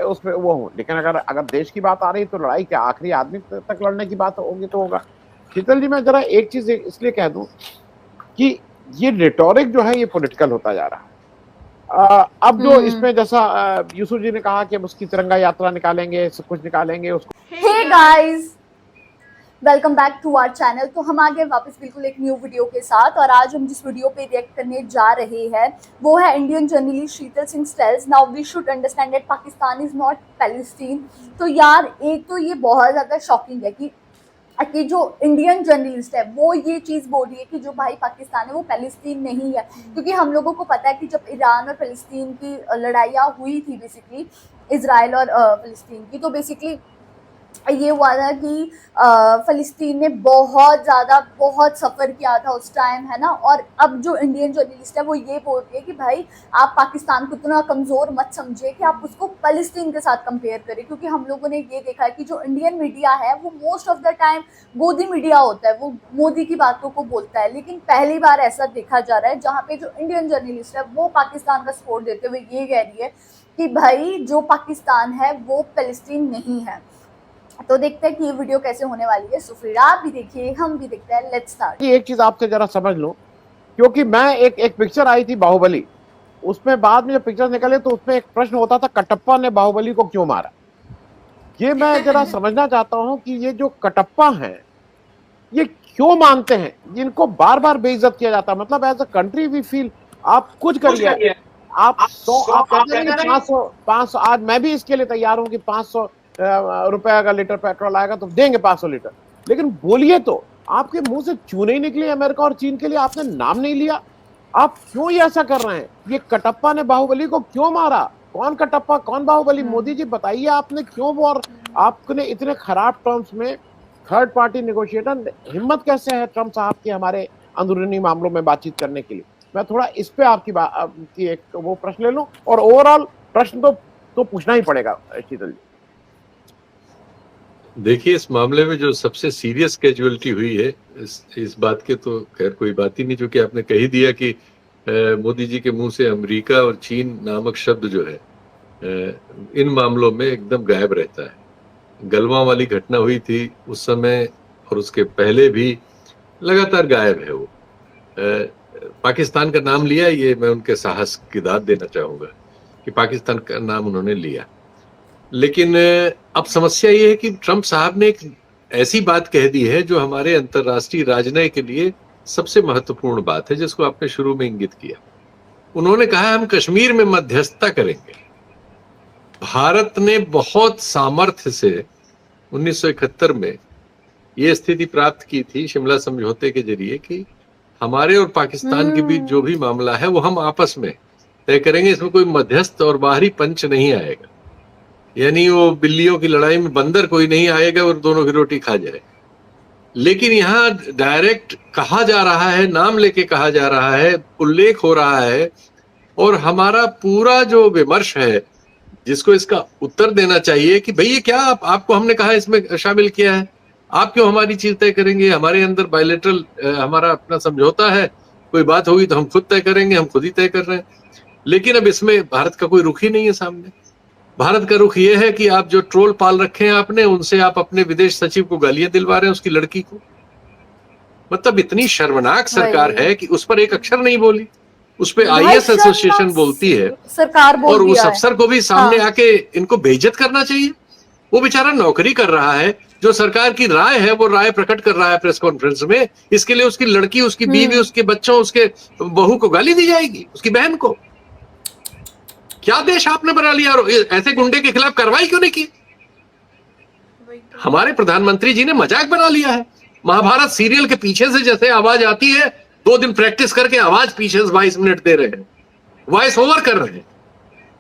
उसमें वो हूँ, लेकिन अगर देश की बात आ रही तो लड़ाई क्या आखिरी आदमी तक लड़ने की बात होगी तो होगा। शीतल जी, मैं जरा एक चीज इसलिए कह दूं कि ये रिटोरिक जो है ये पॉलिटिकल होता जा रहा है। अब जो इसमें जैसा यूसुफ जी ने कहा कि हम उसकी तिरंगा यात्रा निकालेंगे, सब कुछ निकालेंगे उसको। Hey guys, welcome back to our channel. तो हम आ गए वापस बिल्कुल एक न्यू वीडियो के साथ, और आज हम जिस वीडियो पे रिएक्ट करने जा रहे हैं वो है Indian journalist Sheetal Singh states. Now we should understand that Pakistan is not Palestine. तो यार एक तो ये बहुत ज़्यादा शॉकिंग है कि जो इंडियन जर्नलिस्ट है वो ये चीज़ बोल रही है कि जो भाई पाकिस्तान है वो पैलेस्टीन नहीं है, क्योंकि हम लोगों को पता है कि जब ईरान और फ़लस्तीन की लड़ाइयाँ हुई थी, बेसिकली इसराइल और फ़लस्तीन की, तो बेसिकली ये हुआ था कि फ़लस्तीन ने बहुत सफ़र किया था उस टाइम, है ना। और अब जो इंडियन जर्नलिस्ट है वो ये बोल रही है कि भाई आप पाकिस्तान को इतना कमज़ोर मत समझिए कि आप उसको फ़लस्तीन के साथ कंपेयर करें, क्योंकि हम लोगों ने ये देखा है कि जो इंडियन मीडिया है वो मोस्ट ऑफ द टाइम गोदी मीडिया होता है, वो मोदी की बातों को बोलता है। लेकिन पहली बार ऐसा देखा जा रहा है जहाँ पे जो इंडियन जर्नलिस्ट है वो पाकिस्तान का सपोर्ट देते हुए ये कह रही है कि भाई जो पाकिस्तान है वो फ़लस्तीन नहीं है। तो देखते हैं कि ये वीडियो कैसे होने वाली है। सो फिर आप भी देखिए, हम भी देखते हैं। Let's start. एक चीज आपसे जरा समझ लो, क्योंकि मैं एक पिक्चर आई थी बाहुबली, उसमें बाद में जब पिक्चर निकले तो उसमें एक प्रश्न होता था कटप्पा ने बाहुबली को क्यों मारा। ये मैं जरा समझना चाहता हूं कि ये जो कटप्पा हैं ये क्यों मानते हैं, जिनको बार बार बेइज्जत किया जाता है। मतलब as a country we feel आप कुछ करिए, आप 100 आप कहते हैं 500 आज मैं भी इसके लिए तैयार हूं कि 500 रुपए का लीटर पेट्रोल आएगा तो देंगे 500 लीटर, लेकिन बोलिए तो आपके मुंह से चूने ही निकली अमेरिका और चीन के लिए आपने नाम नहीं लिया। आप क्यों ये ऐसा कर रहे हैं? ये कटप्पा ने बाहुबली को क्यों मारा? कौन कटप्पा कौन बाहुबली? मोदी जी बताइए आपने क्यों वो, और आपने इतने खराब टर्म्स में थर्ड पार्टी नेगोशिएटर, हिम्मत कैसे है ट्रम्प साहब की हमारे अंदरूनी मामलों में बातचीत करने के लिए? मैं थोड़ा इस पे आपकी एक वो प्रश्न ले लूं, और ओवरऑल प्रश्न तो पूछना ही पड़ेगा शीतल जी। देखिए, इस मामले में जो सबसे सीरियस कैजुअलिटी हुई है इस बात के तो खैर कोई बात ही नहीं, जो कि आपने कही दिया कि मोदी जी के मुंह से अमेरिका और चीन नामक शब्द जो है इन मामलों में एकदम गायब रहता है। गलवां वाली घटना हुई थी उस समय और उसके पहले भी लगातार गायब है वो। पाकिस्तान का नाम लिया, ये मैं उनके साहस की दाद देना चाहूंगा कि पाकिस्तान का नाम उन्होंने लिया। लेकिन अब समस्या ये है कि ट्रंप साहब ने एक ऐसी बात कह दी है जो हमारे अंतर्राष्ट्रीय राजनय के लिए सबसे महत्वपूर्ण बात है, जिसको आपने शुरू में इंगित किया। उन्होंने कहा हम कश्मीर में मध्यस्थता करेंगे। भारत ने बहुत सामर्थ्य से 1971 में ये स्थिति प्राप्त की थी शिमला समझौते के जरिए कि हमारे और पाकिस्तान के बीच जो भी मामला है वो हम आपस में तय करेंगे, इसमें कोई मध्यस्थ और बाहरी पंच नहीं आएगा। यानी वो बिल्लियों की लड़ाई में बंदर कोई नहीं आएगा और दोनों की रोटी खा जाए। लेकिन यहाँ डायरेक्ट कहा जा रहा है, नाम लेके कहा जा रहा है, उल्लेख हो रहा है, और हमारा पूरा जो विमर्श है जिसको इसका उत्तर देना चाहिए कि भाई ये क्या आपको हमने कहा इसमें शामिल किया है, आप क्यों हमारी चीज तय करेंगे? हमारे अंदर बायलैटरल हमारा अपना समझौता है, कोई बात होगी तो हम खुद तय करेंगे, हम खुद ही तय कर रहे हैं। लेकिन अब इसमें भारत का कोई रुख ही नहीं है सामने। भारत का रुख ये है कि आप जो ट्रोल पाल रखे हैं आपने, उनसे आप अपने विदेश सचिव को गालियां दिलवा रहे हैं, उसकी लड़की को। मतलब इतनी शर्मनाक सरकार है कि उस पर एक अक्षर नहीं बोली। उस पर आईएएस एसोसिएशन बोलती है सरकार बोल और उस अफसर को भी सामने आके इनको बेइज्जत करना चाहिए। वो बेचारा नौकरी कर रहा है, जो सरकार की राय है वो राय प्रकट कर रहा है प्रेस कॉन्फ्रेंस में, इसके लिए उसकी लड़की, उसकी बीवी, उसके बच्चों, उसके बहू को गाली दी जाएगी, उसकी बहन को। क्या देश आपने बना लिया? और ऐसे गुंडे के खिलाफ कार्रवाई क्यों नहीं की? हमारे प्रधानमंत्री जी ने मजाक बना लिया है। महाभारत सीरियल के पीछे से जैसे आवाज आती है, 2 दिन प्रैक्टिस करके आवाज पीछे से 22 मिनट दे रहे हैं, वॉइस ओवर कर रहे हैं।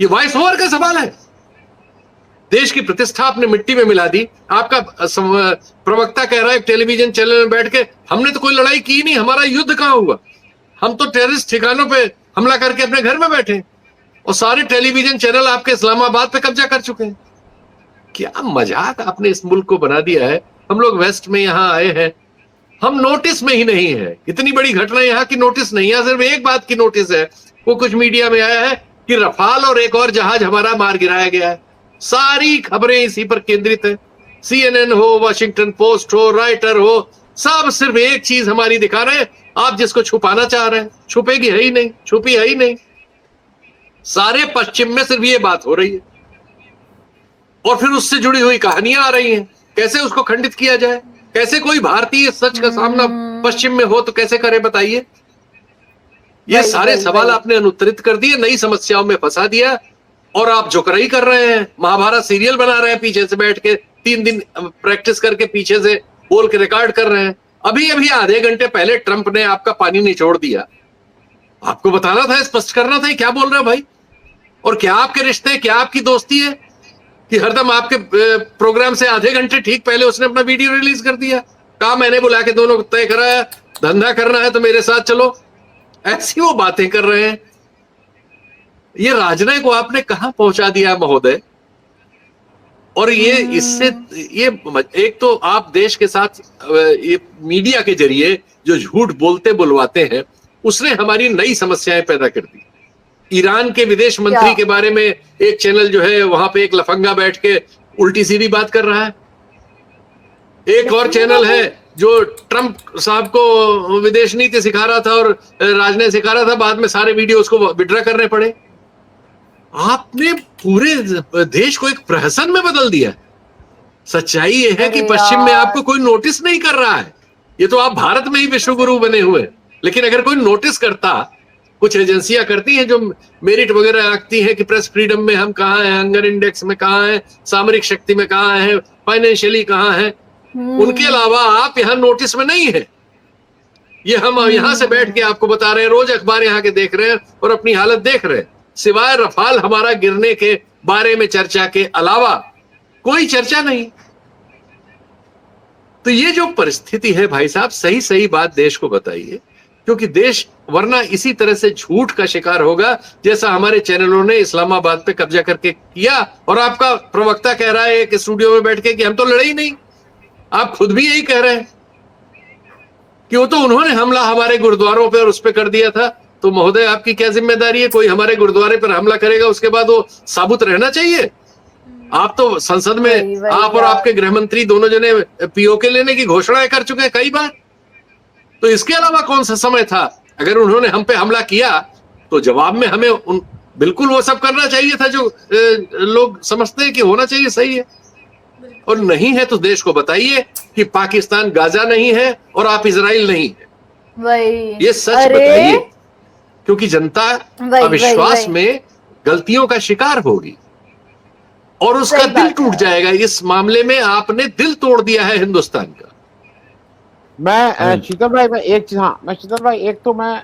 ये वॉइस ओवर का सवाल है। देश की प्रतिष्ठा आपने मिट्टी में मिला दी। आपका प्रवक्ता कह रहा है टेलीविजन चैनल में बैठ के, हमने तो कोई लड़ाई की नहीं, हमारा युद्ध कहां हुआ, हम तो टेररिस्ट ठिकानों पे हमला करके अपने घर में बैठे, और सारे टेलीविजन चैनल आपके इस्लामाबाद पे कब्जा कर चुके हैं। क्या मजाक आपने इस मुल्क को बना दिया है। हम लोग वेस्ट में यहाँ आए हैं, हम नोटिस में ही नहीं है। इतनी बड़ी घटना यहाँ की नोटिस नहीं है, सिर्फ एक बात की नोटिस है, वो कुछ मीडिया में आया है कि रफाल और एक और जहाज हमारा मार गिराया गया है। सारी खबरें इसी पर केंद्रित है। CNN हो, वॉशिंगटन पोस्ट हो, राइटर हो, सब सिर्फ एक चीज हमारी दिखा रहे हैं, आप जिसको छुपाना चाह रहे हैं छुपेगी है ही नहीं, छुपी है ही नहीं। सारे पश्चिम में सिर्फ ये बात हो रही है और फिर उससे जुड़ी हुई कहानियां आ रही हैं, कैसे उसको खंडित किया जाए, कैसे कोई भारतीय सच का सामना पश्चिम में हो तो कैसे करे, बताइए। ये सारे सवाल आपने अनुत्तरित कर दिए, नई समस्याओं में फंसा दिया और आप जोकराई कर रहे हैं, महाभारत सीरियल बना रहे हैं, पीछे से बैठ के 3 दिन प्रैक्टिस करके पीछे से बोल के रिकॉर्ड कर रहे हैं। अभी अभी आधे घंटे पहले ट्रंप ने आपका पानी निचोड़ दिया, आपको बताना था, स्पष्ट करना था क्या बोल रहे हो भाई, और क्या आपके रिश्ते, क्या आपकी दोस्ती है कि हरदम आपके प्रोग्राम से आधे घंटे ठीक पहले उसने अपना वीडियो रिलीज कर दिया, कहा मैंने बुला के दोनों को तय कराया, धंधा करना है तो मेरे साथ चलो। ऐसी वो बातें कर रहे हैं। ये राजनय को आपने कहां पहुंचा दिया महोदय। और ये इससे ये एक तो आप देश के साथ ये मीडिया के जरिए जो झूठ बोलते बुलवाते हैं, उसने हमारी नई समस्याएं पैदा कर दी। ईरान के विदेश मंत्री के बारे में एक चैनल जो है वहां पे एक लफंगा बैठ के उल्टी सीधी बात कर रहा है। एक और चैनल है जो ट्रंप साहब को विदेश नीति सिखा रहा था और राजनय सिखा रहा था, बाद में सारे वीडियो उसको विड्रॉ करने पड़े। आपने पूरे देश को एक प्रहसन में बदल दिया। सच्चाई ये है कि पश्चिम में आपको कोई नोटिस नहीं कर रहा है। ये तो आप भारत में ही विश्व गुरु बने हुए, लेकिन अगर कोई नोटिस करता, कुछ एजेंसियां करती हैं जो मेरिट वगैरह रखती हैं कि प्रेस फ्रीडम में हम कहाँ हैं, हंगर इंडेक्स में कहाँ हैं, सामरिक शक्ति में कहाँ हैं, फाइनेंशियली कहाँ हैं, उनके अलावा आप यहाँ नोटिस में नहीं है। ये हम यहाँ से बैठ के आपको बता रहे हैं, रोज अखबार यहाँ के देख रहे हैं और अपनी हालत देख रहे हैं। सिवाय रफाल हमारा गिरने के बारे में चर्चा के अलावा कोई चर्चा नहीं। तो ये जो परिस्थिति है भाई साहब, सही सही बात देश को बताइए, क्योंकि देश वरना इसी तरह से झूठ का शिकार होगा जैसा हमारे चैनलों ने इस्लामाबाद पे कब्जा करके किया। और आपका प्रवक्ता कह रहा है एक स्टूडियो में बैठ के कि हम तो लड़े ही नहीं। आप खुद भी यही कह रहे हैं कि वो तो उन्होंने हमला हमारे गुरुद्वारों पे और उस पे कर दिया था। तो महोदय आपकी क्या जिम्मेदारी है? कोई हमारे गुरुद्वारे पर हमला करेगा उसके बाद वो साबुत रहना चाहिए? आप तो संसद में आप और आपके गृह मंत्री दोनों जने पीओके लेने की घोषणाएं कर चुके हैं कई बार। तो इसके अलावा कौन सा समय था? अगर उन्होंने हम पे हमला किया तो जवाब में हमें बिल्कुल वो सब करना चाहिए था जो लोग समझते हैं कि होना चाहिए, सही है। और नहीं है तो देश को बताइए कि पाकिस्तान गाजा नहीं है और आप इजराइल नहीं है। ये सच बताइए, क्योंकि जनता अविश्वास में गलतियों का शिकार होगी और उसका दिल टूट जाएगा। इस मामले में आपने दिल तोड़ दिया है हिंदुस्तान का। मैं शीतल भाई, मैं एक चीज, हाँ मैं शीतल भाई, एक तो मैं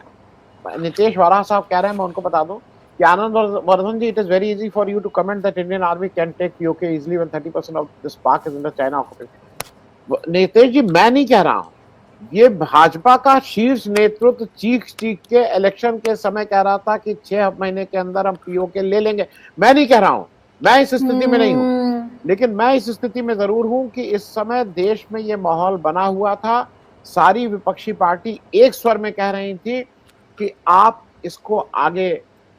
नितेश वारा साहब कह रहे हैं, मैं उनको बता दूं कि Anand Vardhan ji, it is very easy for you to comment that Indian army can take PoK easily when 30% of this Pak is under China occupation. Nitesh ji, मैं नहीं कह रहा हूं, ये भाजपा का शीर्ष नेतृत्व चीख के इलेक्शन के समय कह रहा था कि 6 महीने के अंदर हम पीओके ले लेंगे। मैं नहीं कह रहा हूं, मैं इस स्थिति में नहीं हूं, लेकिन मैं इस स्थिति में जरूर हूं कि इस समय देश में ये माहौल बना हुआ था। सारी विपक्षी पार्टी एक स्वर में कह रही थी कि आप इसको आगे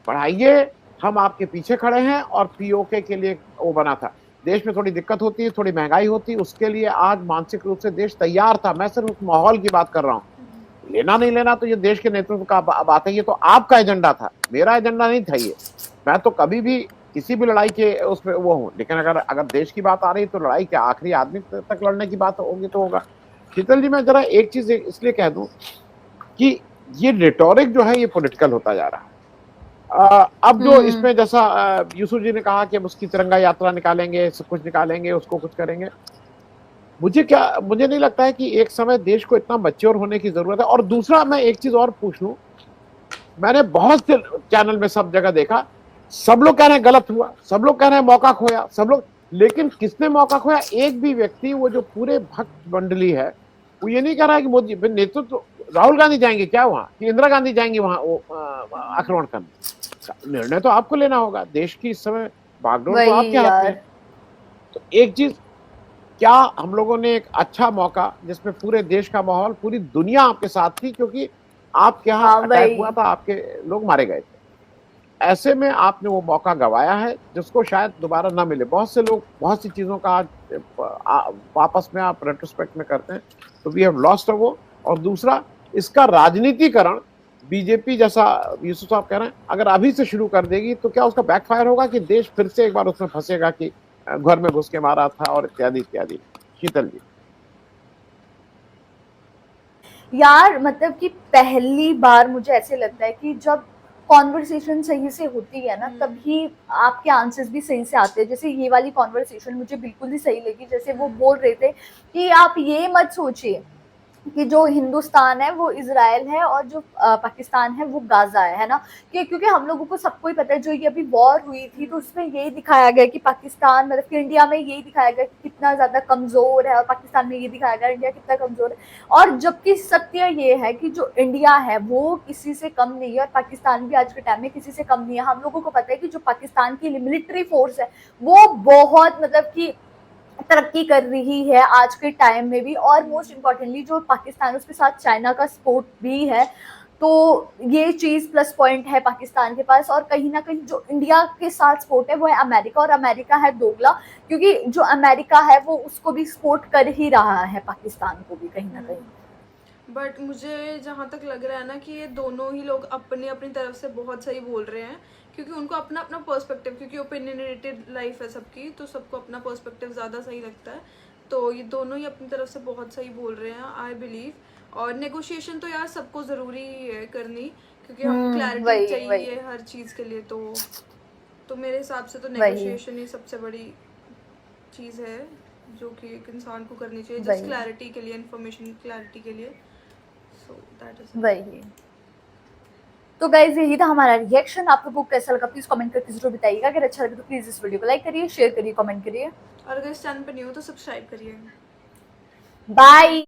बढ़ाइए, हम आपके पीछे खड़े हैं। और पीओके के लिए वो बना था। देश में थोड़ी दिक्कत होती है, थोड़ी महंगाई होती है, उसके लिए आज मानसिक रूप से देश तैयार था। मैं सिर्फ उस माहौल की बात कर रहा हूँ। लेना नहीं लेना तो ये देश के नेतृत्व का बात है। ये तो आपका एजेंडा था, मेरा एजेंडा नहीं था ये। मैं तो कभी भी किसी भी लड़ाई के उसमें वो हूँ, लेकिन अगर देश की बात आ रही तो लड़ाई के आखिरी आदमी तक लड़ने की बात होगी तो होगा। शीतल जी, मैं जरा एक चीज इसलिए कह दूं कि ये रिटोरिक जो है ये पॉलिटिकल होता जा रहा है। अब जो इसमें जैसा यूसुफ जी ने कहा कि अब उसकी तिरंगा यात्रा निकालेंगे, सब कुछ निकालेंगे, उसको कुछ करेंगे, मुझे नहीं लगता है कि एक समय देश को इतना मैच्योर होने की जरूरत है। और दूसरा मैं एक चीज और पूछ लूं, मैंने बहुत से चैनल में सब जगह देखा, सब लोग कह रहे हैं गलत हुआ, सब लोग कह रहे हैं मौका खोया, सब लोग, लेकिन किसने मौका खोया? एक भी व्यक्ति, वो जो पूरे भक्त मंडली है, वो ये नहीं कह रहा है कि मोदी नेतृत्व, राहुल गांधी जाएंगे क्या वहां, कि इंदिरा गांधी जाएंगी वहां आक्रमण करने। निर्णय तो आपको लेना होगा, देश की इस समय बागडोर तो आपके हाथ में। तो एक चीज, क्या हम लोगों ने एक अच्छा मौका जिसमें पूरे देश का माहौल, पूरी दुनिया आपके साथ थी, क्योंकि आपके यहाँ अटैक हुआ था, आपके लोग मारे गए थे। ऐसे में आपने वो मौका गवाया है जिसको शायद दोबारा ना मिले। बहुत से लोग बहुत सी चीजों का आज वापस में आप रेट्रोस्पेक्ट में करते हैं, तो वी हैव लॉस्ट वो। और दूसरा, इसका राजनीतिकरण बीजेपी, जैसा यूसुफ साहब कह रहे हैं, अगर अभी से शुरू कर देगी तो क्या उसका बैकफायर होगा कि देश फिर से एक बार उसमें फंसेगा कि घर में घुस के मारा था और इत्यादि इत्यादि। शीतल जी। यार मतलब कि पहली बार मुझे ऐसे लगता है कि जब कॉन्वर्सेशन सही से होती है ना, तभी आपके आंसर्स भी सही से आते हैं। जैसे ये वाली कॉन्वर्सेशन मुझे बिल्कुल ही सही लगी, जैसे वो बोल रहे थे कि आप ये मत सोचिए कि जो हिंदुस्तान है वो इजराइल है और जो पाकिस्तान है वो गाजा है ना। क्योंकि हम लोगों को सबको ही पता है, जो ये अभी वॉर हुई थी तो उसमें यही दिखाया गया कि पाकिस्तान, मतलब कि इंडिया में यही दिखाया गया कि कितना ज्यादा कमजोर है, और पाकिस्तान में ये दिखाया गया इंडिया कितना कमजोर है। और जबकि सत्य ये है कि जो इंडिया है वो किसी से कम नहीं है, और पाकिस्तान भी आज के टाइम में किसी से कम नहीं है। हम लोगों को पता है कि जो पाकिस्तान की मिलिट्री फोर्स है वो बहुत मतलब कि तरक्की कर रही है आज के टाइम में भी। और मोस्ट इम्पोर्टेंटली जो पाकिस्तान, उसके साथ चाइना का सपोर्ट भी है, तो ये चीज प्लस पॉइंट है पाकिस्तान के पास। और कहीं ना कहीं जो इंडिया के साथ सपोर्ट है वो है अमेरिका, और अमेरिका है दोगला, क्योंकि जो अमेरिका है वो उसको भी सपोर्ट कर ही रहा है पाकिस्तान को भी कहीं ना कहीं। बट मुझे जहाँ तक लग रहा है ना कि ये दोनों ही लोग अपनी अपनी तरफ से बहुत सही बोल रहे हैं, क्योंकि उनको अपना अपना पर्सपेक्टिव, क्योंकि ओपिनियनेटेड लाइफ है सबकी, तो सबको अपना पर्सपेक्टिव ज़्यादा सही लगता है। तो ये दोनों ही अपनी तरफ से बहुत सही बोल रहे हैं, आई बिलीव। और नेगोशिएशन तो यार सबको ज़रूरी है करनी, क्योंकि हम क्लैरिटी चाहिए हर चीज़ के लिए। तो मेरे हिसाब से तो नेगोशिएशन ही सबसे बड़ी चीज़ है जो कि एक इंसान को करनी चाहिए, जस्ट क्लैरिटी के लिए, इंफॉर्मेशन क्लैरिटी के लिए। So that is वही। तो गाइज यही था हमारा रिएक्शन। आप लोगों को कैसा लगा प्लीज कमेंट करके जरूर बताइएगा। अगर अच्छा लगे तो प्लीज इस वीडियो को लाइक करिए, शेयर करिए, कमेंट करिए, और अगर इस चैनल पर न्यू हो तो सब्सक्राइब करिए। बाय।